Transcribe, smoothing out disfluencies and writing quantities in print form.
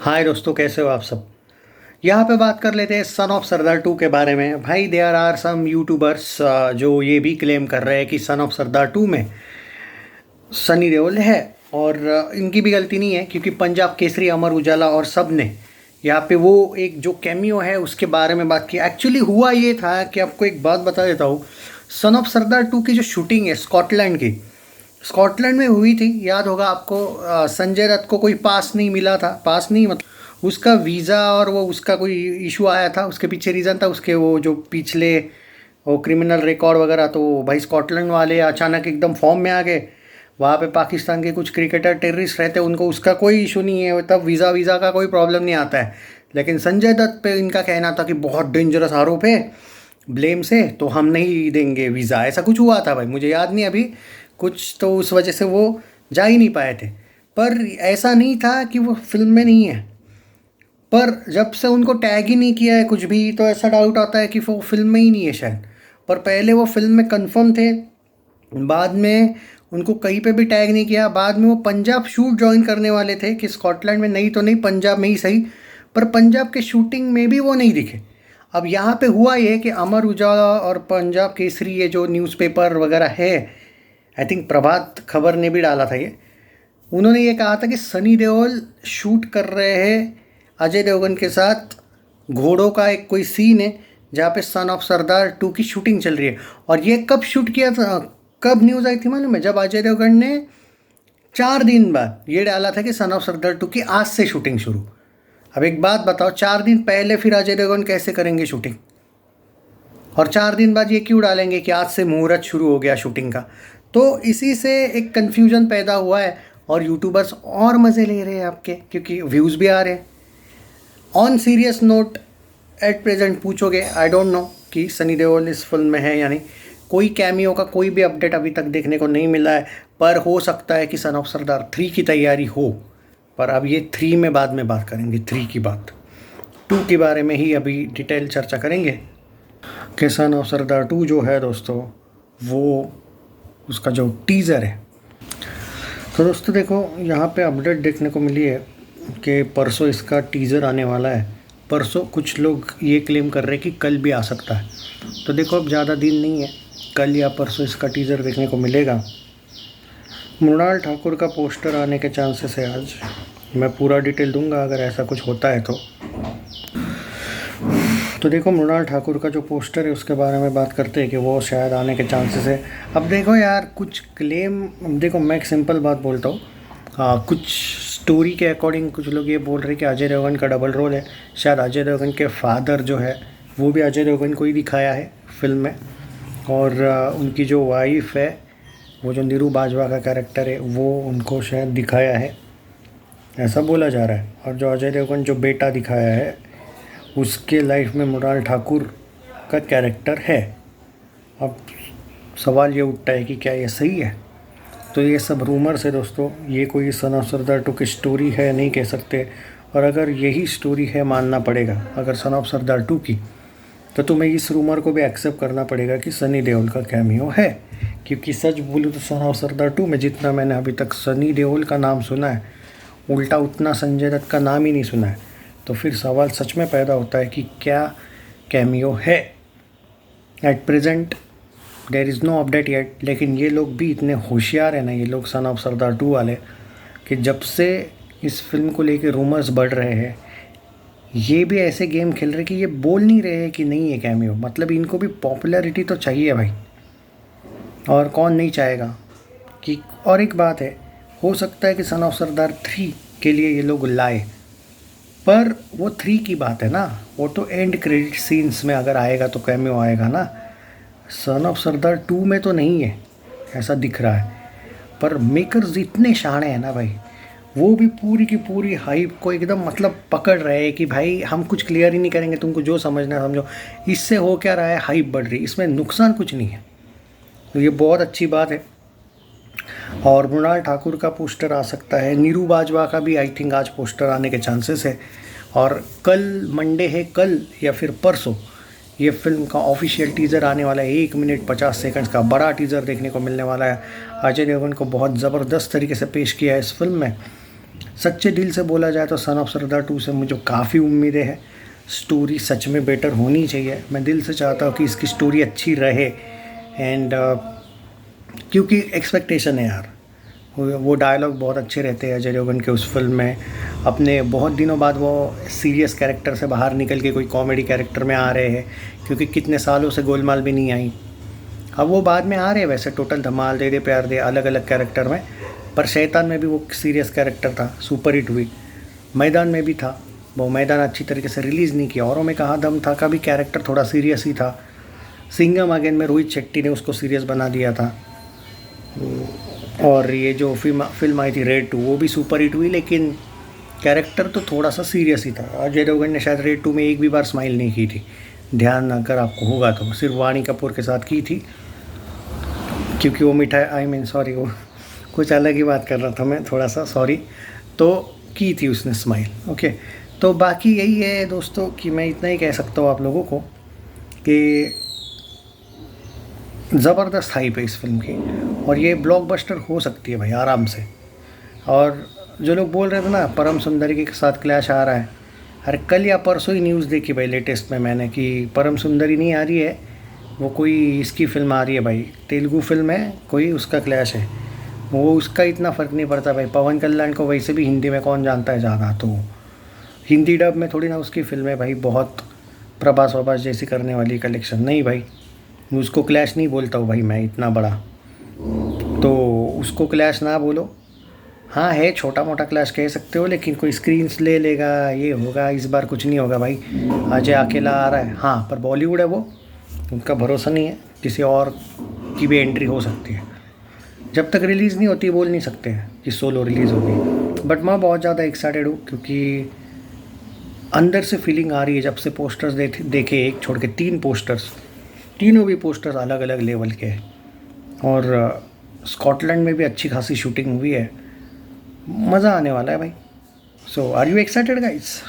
हाय दोस्तों, कैसे हो आप सब। यहाँ पे बात कर लेते हैं सन ऑफ सरदार 2 के बारे में। भाई देयर आर सम यूट्यूबर्स जो ये भी क्लेम कर रहे हैं कि सन ऑफ सरदार 2 में सनी देओल है। और इनकी भी गलती नहीं है, क्योंकि पंजाब केसरी, अमर उजाला और सब ने यहाँ पे वो एक जो कैमियो है उसके बारे में बात की। एक्चुअली हुआ ये था कि आपको एक बात बता देता हूँ। सन ऑफ सरदार 2 की जो शूटिंग है स्कॉटलैंड की, स्कॉटलैंड में हुई थी। याद होगा आपको, संजय दत्त को कोई पास नहीं मिला था। पास नहीं मतलब उसका वीज़ा और वो उसका कोई इशू आया था। उसके पीछे रीज़न था उसके वो जो पिछले वो क्रिमिनल रिकॉर्ड वगैरह। तो भाई स्कॉटलैंड वाले अचानक एकदम फॉर्म में आ गए। वहाँ पे पाकिस्तान के कुछ क्रिकेटर टेररिस्ट रहते हैं, उनको उसका कोई इशू नहीं है, तब वीज़ा का कोई प्रॉब्लम नहीं आता है। लेकिन संजय दत्त पे इनका कहना था कि बहुत डेंजरस आरोप है ब्लेम से, तो हम नहीं देंगे वीज़ा। ऐसा कुछ हुआ था भाई, मुझे याद नहीं अभी कुछ, तो उस वजह से वो जा ही नहीं पाए थे। पर ऐसा नहीं था कि वो फिल्म में नहीं है, पर जब से उनको टैग ही नहीं किया है कुछ भी, तो ऐसा डाउट आता है कि वो फिल्म में ही नहीं है शायद। पर पहले वो फिल्म में कंफर्म थे, बाद में उनको कहीं पे भी टैग नहीं किया। बाद में वो पंजाब शूट ज्वाइन करने वाले थे कि स्कॉटलैंड में नहीं तो नहीं, पंजाब में ही सही, पर पंजाब के शूटिंग में भी वो नहीं दिखे। अब यहाँ पे हुआ ये कि अमर उजाला और पंजाब केसरी, ये जो न्यूज़पेपर वगैरह है, आई थिंक प्रभात खबर ने भी डाला था ये, उन्होंने ये कहा था कि सनी देओल शूट कर रहे हैं अजय देवगन के साथ घोड़ों का एक कोई सीन है जहाँ पे सन ऑफ सरदार 2 की शूटिंग चल रही है। और ये कब शूट किया था, कब न्यूज़ आई थी मालूम है? जब अजय देवगन ने 4 दिन बाद ये डाला था कि सन ऑफ सरदार 2 की आज से शूटिंग शुरू। अब एक बात बताओ, 4 दिन पहले फिर अजय देवगन कैसे करेंगे शूटिंग, और 4 दिन बाद ये क्यों डालेंगे कि आज से मुहूर्त शुरू हो गया शूटिंग का। तो इसी से एक कन्फ्यूजन पैदा हुआ है, और यूट्यूबर्स और मज़े ले रहे हैं आपके, क्योंकि व्यूज़ भी आ रहे हैं। On serious note, at present पूछोगे, आई डोंट नो कि सनी देओल इस फिल्म में है या नहीं। कोई कैमियो का कोई भी अपडेट अभी तक देखने को नहीं मिला है, पर हो सकता है कि सन ऑफ सरदार 3 की तैयारी हो। पर अब ये 3 में बाद में बात करेंगे, 3 की बात। 2 के बारे में ही अभी डिटेल चर्चा करेंगे कि सन ऑफ सरदार 2 जो है दोस्तों, वो उसका जो टीज़र है। तो दोस्तों देखो, यहाँ पे अपडेट देखने को मिली है कि परसों इसका टीज़र आने वाला है। परसों कुछ लोग ये क्लेम कर रहे हैं कि कल भी आ सकता है। तो देखो, अब ज़्यादा दिन नहीं है, कल या परसों इसका टीज़र देखने को मिलेगा। मृणाल ठाकुर का पोस्टर आने के चांसेस है आज। मैं पूरा डिटेल दूंगा अगर ऐसा कुछ होता है तो देखो, मृणाल ठाकुर का जो पोस्टर है उसके बारे में बात करते हैं कि वो शायद आने के चांसेस है। अब देखो यार, कुछ क्लेम, देखो मैं एक सिंपल बात बोलता हूँ, कुछ स्टोरी के अकॉर्डिंग कुछ लोग ये बोल रहे हैं कि अजय देवगन का डबल रोल है। शायद अजय देवगन के फादर जो है वो भी अजय देवगन को ही दिखाया है फिल्म में, और उनकी जो वाइफ है, वो जो नीरू बाजवा का कैरेक्टर है, वो उनको शायद दिखाया है, ऐसा बोला जा रहा है। और जो अजय देवगन जो बेटा दिखाया है, उसके लाइफ में मृणाल ठाकुर का कैरेक्टर है। अब सवाल ये उठता है कि क्या ये सही है। तो ये सब रूमर्स है दोस्तों, ये कोई सन ऑफ सरदार 2 की स्टोरी है नहीं कह सकते। और अगर यही स्टोरी है, मानना पड़ेगा, अगर सन ऑफ सरदार 2 की, तो तुम्हें इस रूमर को भी एक्सेप्ट करना पड़ेगा कि सनी देओल का कैमियो है। क्योंकि सच बोलूँ तो सन ऑफ सरदार 2 में जितना मैंने अभी तक सनी देओल का नाम सुना है, उल्टा उतना संजय दत्त का नाम ही नहीं सुना है। तो फिर सवाल सच में पैदा होता है कि क्या कैमियो है। At present there is no update yet, लेकिन ये लोग भी इतने होशियार हैं ना, ये लोग सन ऑफ सरदार 2 वाले, कि जब से इस फिल्म को लेके रूमर्स बढ़ रहे हैं, ये भी ऐसे गेम खेल रहे कि ये बोल नहीं रहे हैं कि नहीं है कैमियो। मतलब इनको भी पॉपुलैरिटी तो चाहिए भाई, और कौन नहीं चाहेगा कि। और एक बात है, हो सकता है कि सन ऑफ सरदार 3 के लिए ये लोग लाए, पर वो 3 की बात है ना, वो तो एंड क्रेडिट सीन्स में अगर आएगा तो कैमियो आएगा ना। सन ऑफ सरदार 2 में तो नहीं है, ऐसा दिख रहा है। पर मेकर्स इतने शाणे हैं ना भाई, वो भी पूरी की पूरी हाइप को एकदम मतलब पकड़ रहे हैं कि भाई हम कुछ क्लियर ही नहीं करेंगे, तुमको जो समझना है समझो। इससे हो क्या रहा है, हाइप बढ़ रही, इसमें नुकसान कुछ नहीं है। तो ये बहुत अच्छी बात है। और मृणाल ठाकुर का पोस्टर आ सकता है, नीरू बाजवा का भी आई थिंक आज पोस्टर आने के चांसेस है। और कल मंडे है, कल या फिर परसों ये फिल्म का ऑफिशियल टीज़र आने वाला है। 1 मिनट 50 सेकंड्स का बड़ा टीज़र देखने को मिलने वाला है। अजय देवगन को बहुत ज़बरदस्त तरीके से पेश किया है इस फिल्म में। सच्चे दिल से बोला जाए तो सन ऑफ सरदार 2 से मुझे काफ़ी उम्मीदें हैं। स्टोरी सच में बेटर होनी चाहिए, मैं दिल से चाहता हूँ कि इसकी स्टोरी अच्छी रहे। एंड क्योंकि एक्सपेक्टेशन है यार, वो डायलॉग बहुत अच्छे रहते हैं अजय देवगन के उस फिल्म में। अपने बहुत दिनों बाद वो सीरियस कैरेक्टर से बाहर निकल के कोई कॉमेडी कैरेक्टर में आ रहे हैं, क्योंकि कितने सालों से गोलमाल भी नहीं आई। अब वो बाद में आ रहे हैं वैसे, टोटल धमाल, दे दे प्यार दे, अलग अलग कैरेक्टर में। पर शैतान में भी वो सीरियस कैरेक्टर था, सुपर हिट हुई। मैदान में भी था, वो मैदान अच्छी तरीके से रिलीज़ नहीं किया। औरों में कहाँ दम था का भी कैरेक्टर थोड़ा सीरियस ही था। सिंघम अगेन में रोहित शेट्टी ने उसको सीरियस बना दिया था। और ये जो फिल्म आई थी रेड 2, वो भी सुपर हिट हुई, लेकिन कैरेक्टर तो थोड़ा सा सीरियस ही था। अजय देवगन ने शायद रेड 2 में एक भी बार स्माइल नहीं की थी, ध्यान अगर आपको होगा तो, सिर्फ वाणी कपूर के साथ की थी, क्योंकि वो मिठाई, आई मीन सॉरी, वो कुछ अलग ही बात कर रहा था मैं, थोड़ा सा सॉरी। तो की थी उसने स्माइल, ओके। तो बाकी यही है दोस्तों कि मैं इतना ही कह सकता हूँ आप लोगों को कि ज़बरदस्त हाइप है इस फिल्म की, और ये ब्लॉकबस्टर हो सकती है भाई आराम से। और जो लोग बोल रहे थे ना परम सुंदरी के साथ क्लैश आ रहा है, अरे कल या परसों ही न्यूज़ देखी भाई लेटेस्ट में मैंने कि परम सुंदरी नहीं आ रही है, वो कोई इसकी फ़िल्म आ रही है भाई, तेलुगु फिल्म है कोई, उसका क्लैश है। वो उसका इतना फ़र्क नहीं पड़ता भाई, पवन कल्याण को वैसे भी हिंदी में कौन जानता है ज़्यादा, तो हिंदी डब में थोड़ी ना उसकी फिल्म है भाई, बहुत प्रभास वभास जैसी करने वाली कलेक्शन नहीं भाई। उसको क्लैश नहीं बोलता हूँ भाई मैं, इतना बड़ा, तो उसको क्लैश ना बोलो। हाँ है, छोटा मोटा क्लैश कह सकते हो, लेकिन कोई स्क्रीन्स ले लेगा, ये होगा, इस बार कुछ नहीं होगा भाई। अजय अकेला आ रहा है, हाँ, पर बॉलीवुड है वो, उनका भरोसा नहीं है, किसी और की भी एंट्री हो सकती है। जब तक रिलीज़ नहीं होती बोल नहीं सकते हैं कि सोलो रिलीज़ होगी। बट मैं बहुत ज़्यादा एक्साइटेड हूँ, क्योंकि अंदर से फीलिंग आ रही है जब से पोस्टर्स देखे, एक छोड़ के 3 पोस्टर्स, तीनों भी पोस्टर्स अलग अलग लेवल के हैं। और स्कॉटलैंड में भी अच्छी खासी शूटिंग हुई है, मज़ा आने वाला है भाई। सो आर यू एक्साइटेड गाइस?